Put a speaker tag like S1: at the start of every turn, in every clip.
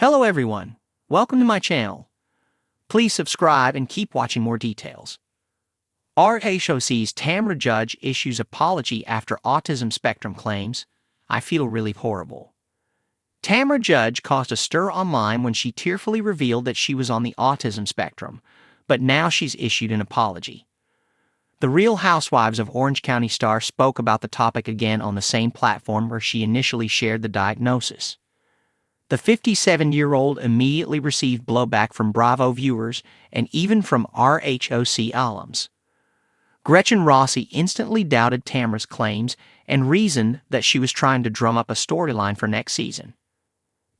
S1: Hello everyone, welcome to my channel. Please subscribe and keep watching more details. RHOC's Tamra judge issues apology after autism spectrum claims, "I feel really horrible." Tamra judge caused a stir online when she tearfully revealed that she was on the autism spectrum, but now she's issued an apology. The Real Housewives of Orange County star spoke about the topic again on the same platform where she initially shared the diagnosis. The 57-year-old immediately received blowback from Bravo viewers and even from RHOC alums. Gretchen Rossi instantly doubted Tamra's claims and reasoned that she was trying to drum up a storyline for next season.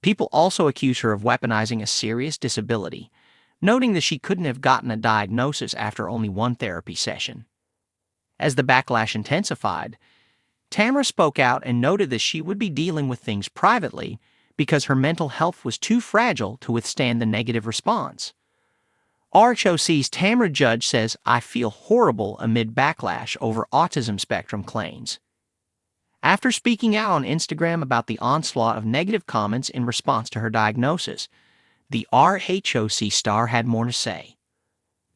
S1: People also accused her of weaponizing a serious disability, noting that she couldn't have gotten a diagnosis after only one therapy session. As the backlash intensified, Tamra spoke out and noted that she would be dealing with things privately because her mental health was too fragile to withstand the negative response. RHOC's Tamra judge says, "I feel horrible" amid backlash over autism spectrum claims. After speaking out on Instagram about the onslaught of negative comments in response to her diagnosis, the RHOC star had more to say.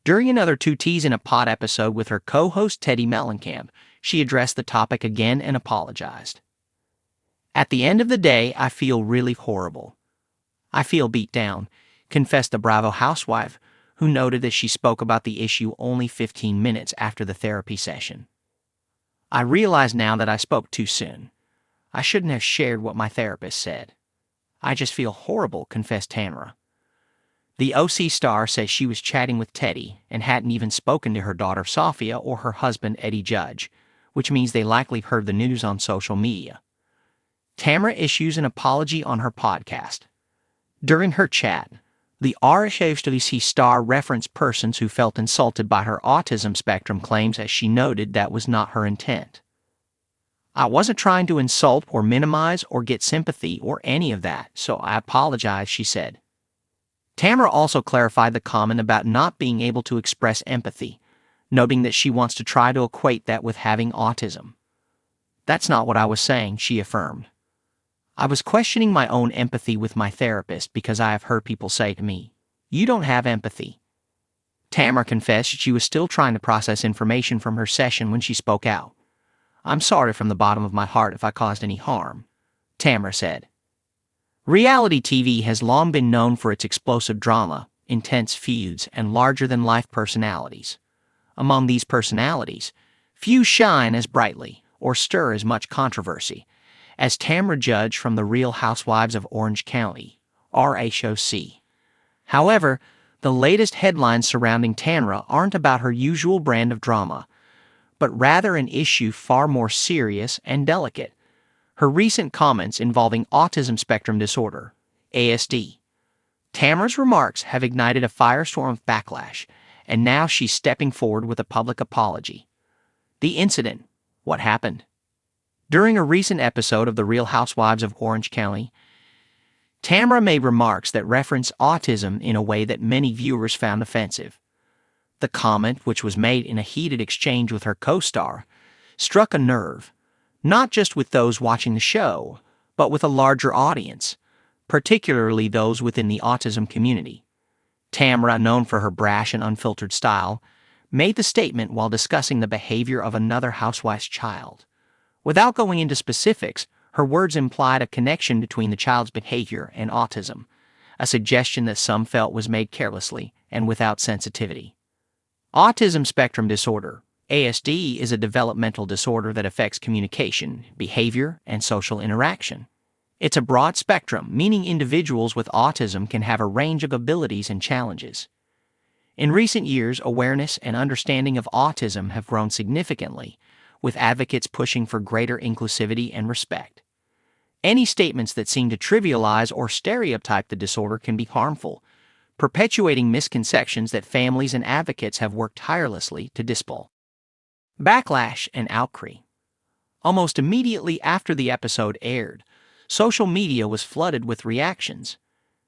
S1: During another Two T's in a Pod episode with her co-host Teddy Mellencamp, she addressed the topic again and apologized. "At the end of the day, I feel really horrible. I feel beat down," confessed the Bravo housewife, who noted that she spoke about the issue only 15 minutes after the therapy session. "I realize now that I spoke too soon. I shouldn't have shared what my therapist said. I just feel horrible," confessed Tamra. The OC star says she was chatting with Teddy and hadn't even spoken to her daughter Sophia or her husband Eddie Judge, which means they likely heard the news on social media. Tamra issues an apology on her podcast. During her chat, the RHOC star referenced persons who felt insulted by her autism spectrum claims, as she noted that was not her intent. "I wasn't trying to insult or minimize or get sympathy or any of that, so I apologize," she said. Tamra also clarified the comment about not being able to express empathy, noting that she wants to try to equate that with having autism. "That's not what I was saying," she affirmed. "I was questioning my own empathy with my therapist because I have heard people say to me, 'You don't have empathy.'" Tamra confessed she was still trying to process information from her session when she spoke out. "I'm sorry from the bottom of my heart if I caused any harm," Tamra said. Reality TV has long been known for its explosive drama, intense feuds, and larger-than-life personalities. Among these personalities, few shine as brightly or stir as much controversy as Tamra judge from the Real Housewives of Orange County, RHOC. However, the latest headlines surrounding Tamra aren't about her usual brand of drama, but rather an issue far more serious and delicate: her recent comments involving autism spectrum disorder, ASD. Tamra's remarks have ignited a firestorm of backlash, and now she's stepping forward with a public apology. The incident: what happened? During a recent episode of The Real Housewives of Orange County, Tamra made remarks that reference autism in a way that many viewers found offensive. The comment, which was made in a heated exchange with her co-star, struck a nerve, not just with those watching the show, but with a larger audience, particularly those within the autism community. Tamra, known for her brash and unfiltered style, made the statement while discussing the behavior of another housewife's child. Without going into specifics, her words implied a connection between the child's behavior and autism, a suggestion that some felt was made carelessly and without sensitivity. Autism spectrum disorder, ASD, is a developmental disorder that affects communication, behavior, and social interaction. It's a broad spectrum, meaning individuals with autism can have a range of abilities and challenges. In recent years, awareness and understanding of autism have grown significantly, with advocates pushing for greater inclusivity and respect. Any statements that seem to trivialize or stereotype the disorder can be harmful, perpetuating misconceptions that families and advocates have worked tirelessly to dispel. Backlash and outcry. Almost immediately after the episode aired, social media was flooded with reactions.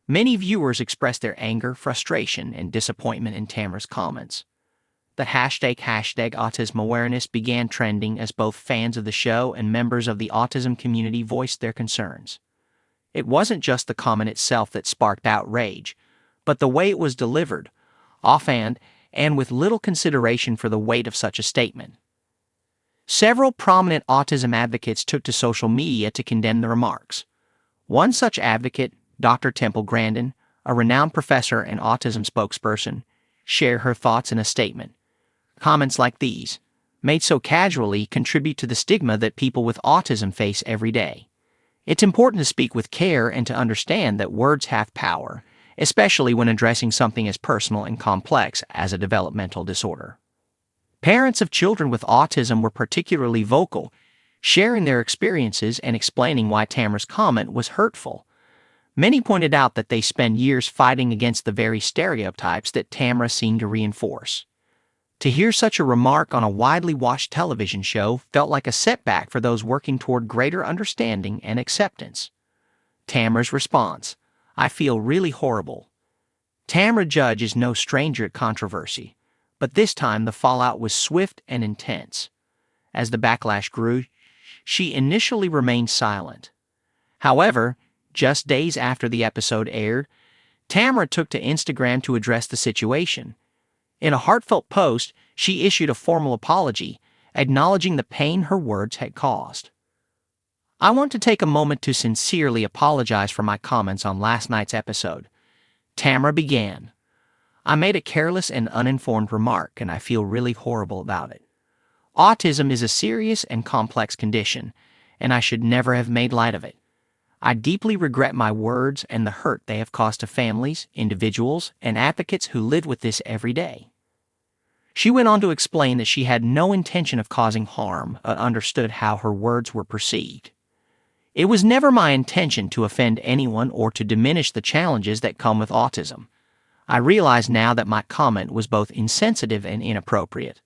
S1: Many viewers expressed their anger, frustration, and disappointment in Tamra's comments. The hashtag autism awareness began trending as both fans of the show and members of the autism community voiced their concerns. It wasn't just the comment itself that sparked outrage, but the way it was delivered, offhand and with little consideration for the weight of such a statement. Several prominent autism advocates took to social media to condemn the remarks. One such advocate, Dr. Temple Grandin, a renowned professor and autism spokesperson, shared her thoughts in a statement. Comments like these, made so casually, contribute to the stigma that people with autism face every day. It's important to speak with care and to understand that words have power, especially when addressing something as personal and complex as a developmental disorder. Parents of children with autism were particularly vocal, sharing their experiences and explaining why Tamra's comment was hurtful. Many pointed out that they spend years fighting against the very stereotypes that Tamra seemed to reinforce. To hear such a remark on a widely watched television show felt like a setback for those working toward greater understanding and acceptance. Tamra's response: "I feel really horrible." Tamra Judge is no stranger at controversy, but this time the fallout was swift and intense. As the backlash grew, she initially remained silent. However, just days after the episode aired, Tamra took to Instagram to address the situation. In a heartfelt post, she issued a formal apology, acknowledging the pain her words had caused. "I want to take a moment to sincerely apologize for my comments on last night's episode," Tamra began. "I made a careless and uninformed remark, and I feel really horrible about it. Autism is a serious and complex condition, and I should never have made light of it. I deeply regret my words and the hurt they have caused to families, individuals, and advocates who live with this every day." She went on to explain that she had no intention of causing harm, but understood how her words were perceived. "It was never my intention to offend anyone or to diminish the challenges that come with autism. I realize now that my comment was both insensitive and inappropriate.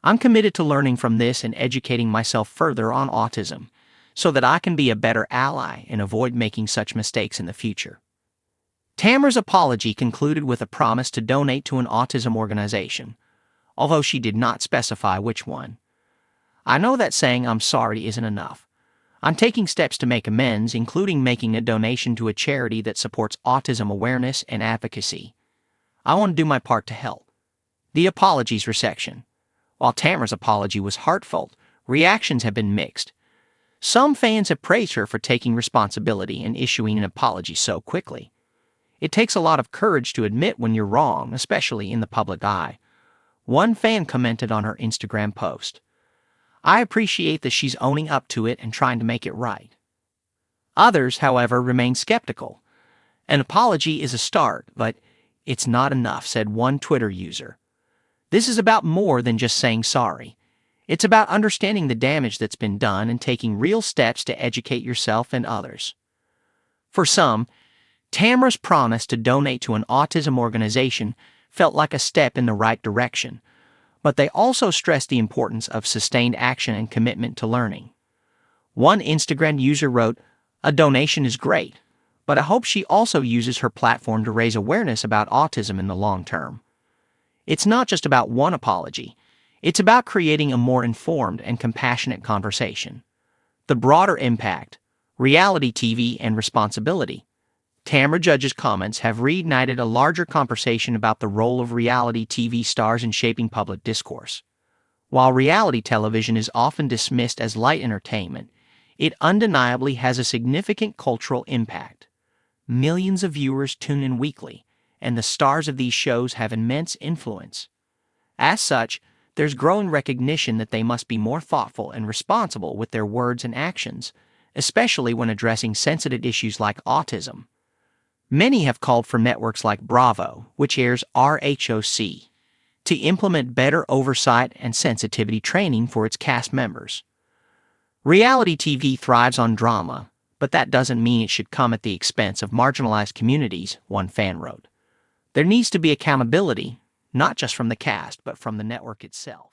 S1: I'm committed to learning from this and educating myself further on autism, so that I can be a better ally and avoid making such mistakes in the future." Tamra's apology concluded with a promise to donate to an autism organization, although she did not specify which one. "I know that saying 'I'm sorry' isn't enough. I'm taking steps to make amends, including making a donation to a charity that supports autism awareness and advocacy. I want to do my part to help." The apologies resection. While Tamra's apology was heartfelt, reactions have been mixed. Some fans have praised her for taking responsibility and issuing an apology so quickly. "It takes a lot of courage to admit when you're wrong, especially in the public eye," one fan commented on her Instagram post. "I appreciate that she's owning up to it and trying to make it right." Others, however, remain skeptical. "An apology is a start, but it's not enough," said one Twitter user. "This is about more than just saying sorry. It's about understanding the damage that's been done and taking real steps to educate yourself and others." For some, Tamra's promise to donate to an autism organization felt like a step in the right direction, but they also stressed the importance of sustained action and commitment to learning. One Instagram user wrote, "A donation is great, but I hope she also uses her platform to raise awareness about autism in the long term." It's not just about one apology. It's about creating a more informed and compassionate conversation. The broader impact, reality TV and responsibility. Tamra Judge's comments have reignited a larger conversation about the role of reality TV stars in shaping public discourse. While reality television is often dismissed as light entertainment, it undeniably has a significant cultural impact. Millions of viewers tune in weekly, and the stars of these shows have immense influence. As such, there's growing recognition that they must be more thoughtful and responsible with their words and actions, especially when addressing sensitive issues like autism. Many have called for networks like Bravo, which airs RHOC, to implement better oversight and sensitivity training for its cast members. Reality TV thrives on drama, but that doesn't mean it should come at the expense of marginalized communities, one fan wrote. There needs to be accountability, not just from the cast, but from the network itself.